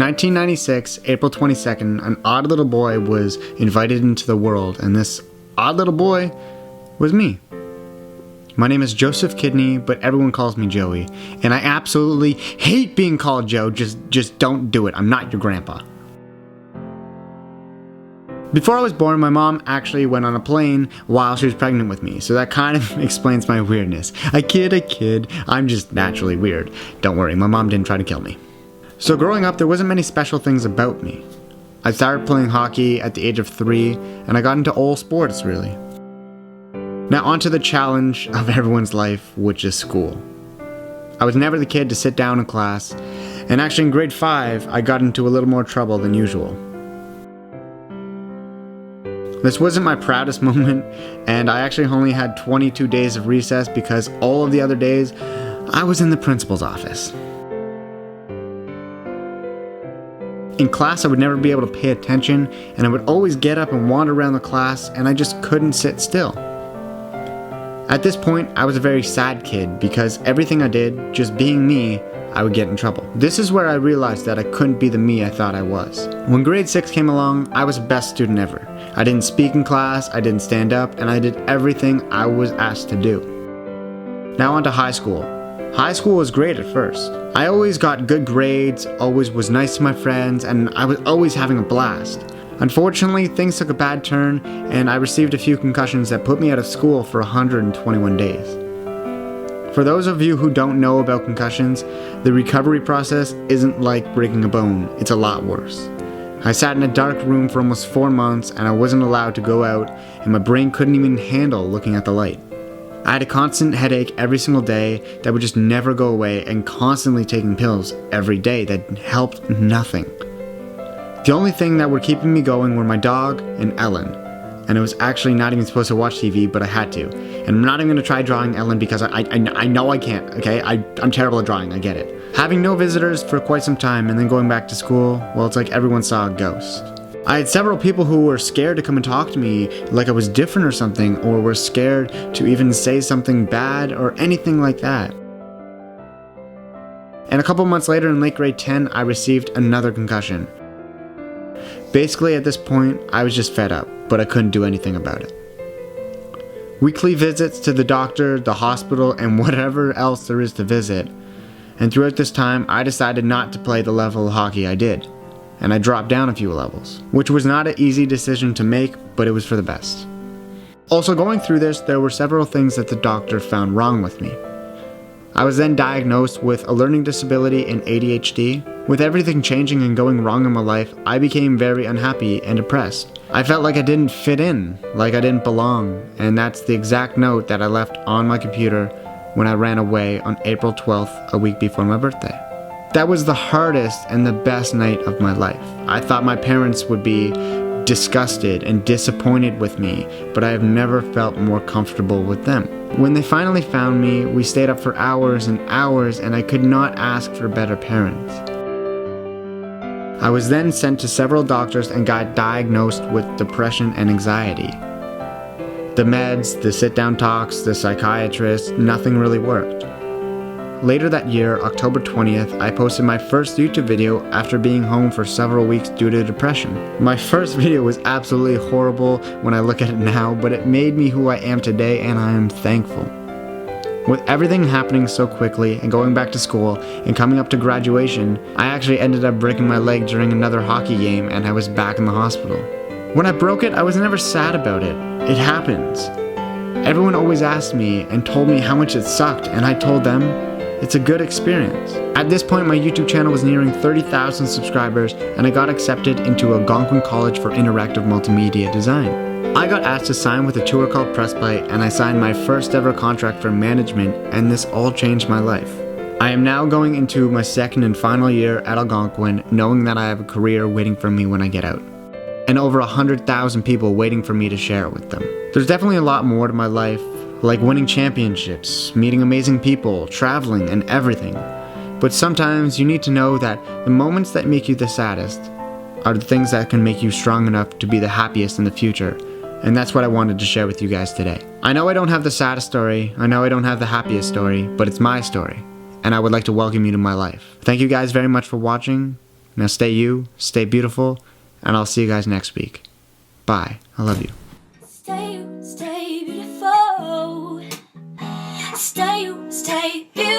1996, April 22nd, an odd little boy was invited into the world, and this odd little boy was me. My name is Joseph Kidney, but everyone calls me Joey, and I absolutely hate being called Joe. Just don't do it. I'm not your grandpa. Before I was born, my mom actually went on a plane while she was pregnant with me, so that kind of explains my weirdness. I kid, I'm just naturally weird. Don't worry, my mom didn't try to kill me. So growing up, there wasn't many special things about me. I started playing hockey at the age of 3, and I got into all sports, really. Now onto the challenge of everyone's life, which is school. I was never the kid to sit down in class, and actually in grade 5, I got into a little more trouble than usual. This wasn't my proudest moment, and I actually only had 22 days of recess because all of the other days, I was in the principal's office. In class, I would never be able to pay attention, and I would always get up and wander around the class, and I just couldn't sit still. At this point, I was a very sad kid because everything I did, just being me, I would get in trouble. This is where I realized that I couldn't be the me I thought I was. When grade 6 came along, I was the best student ever. I didn't speak in class, I didn't stand up, and I did everything I was asked to do. Now on to high school. High school was great at first. I always got good grades, always was nice to my friends, and I was always having a blast. Unfortunately, things took a bad turn, and I received a few concussions that put me out of school for 121 days. For those of you who don't know about concussions, the recovery process isn't like breaking a bone, it's a lot worse. I sat in a dark room for almost 4 months, and I wasn't allowed to go out, and my brain couldn't even handle looking at the light. I had a constant headache every single day that would just never go away, and constantly taking pills every day that helped nothing. The only thing that were keeping me going were my dog and Ellen, and I was actually not even supposed to watch TV, but I had to. And I'm not even going to try drawing Ellen because I know I can't, okay? I'm terrible at drawing, I get it. Having no visitors for quite some time and then going back to school, well, it's like everyone saw a ghost. I had several people who were scared to come and talk to me like I was different or something, or were scared to even say something bad or anything like that. And a couple months later in late grade 10, I received another concussion. Basically at this point, I was just fed up, but I couldn't do anything about it. Weekly visits to the doctor, the hospital, and whatever else there is to visit. And throughout this time, I decided not to play the level of hockey I did. And I dropped down a few levels, which was not an easy decision to make, but it was for the best. Also going through this, there were several things that the doctor found wrong with me. I was then diagnosed with a learning disability and ADHD. With everything changing and going wrong in my life, I became very unhappy and depressed. I felt like I didn't fit in, like I didn't belong, and that's the exact note that I left on my computer when I ran away on April 12th, a week before my birthday. That was the hardest and the best night of my life. I thought my parents would be disgusted and disappointed with me, but I have never felt more comfortable with them. When they finally found me, we stayed up for hours and hours, and I could not ask for better parents. I was then sent to several doctors and got diagnosed with depression and anxiety. The meds, the sit-down talks, the psychiatrist, nothing really worked. Later that year, October 20th, I posted my first YouTube video after being home for several weeks due to depression. My first video was absolutely horrible when I look at it now, but it made me who I am today, and I am thankful. With everything happening so quickly and going back to school and coming up to graduation, I actually ended up breaking my leg during another hockey game, and I was back in the hospital. When I broke it, I was never sad about it. It happens. Everyone always asked me and told me how much it sucked, and I told them, it's a good experience. At this point, my YouTube channel was nearing 30,000 subscribers, and I got accepted into Algonquin College for Interactive Multimedia Design. I got asked to sign with a tour called Press Play, and I signed my first ever contract for management, and this all changed my life. I am now going into my second and final year at Algonquin, knowing that I have a career waiting for me when I get out. And over 100,000 people waiting for me to share it with them. There's definitely a lot more to my life, like winning championships, meeting amazing people, traveling, and everything. But sometimes you need to know that the moments that make you the saddest are the things that can make you strong enough to be the happiest in the future. And that's what I wanted to share with you guys today. I know I don't have the saddest story, I know I don't have the happiest story, but it's my story. And I would like to welcome you to my life. Thank you guys very much for watching. Now stay you, stay beautiful, and I'll see you guys next week. Bye. I love you. Stay you, stay beautiful. Stay you, stay beautiful.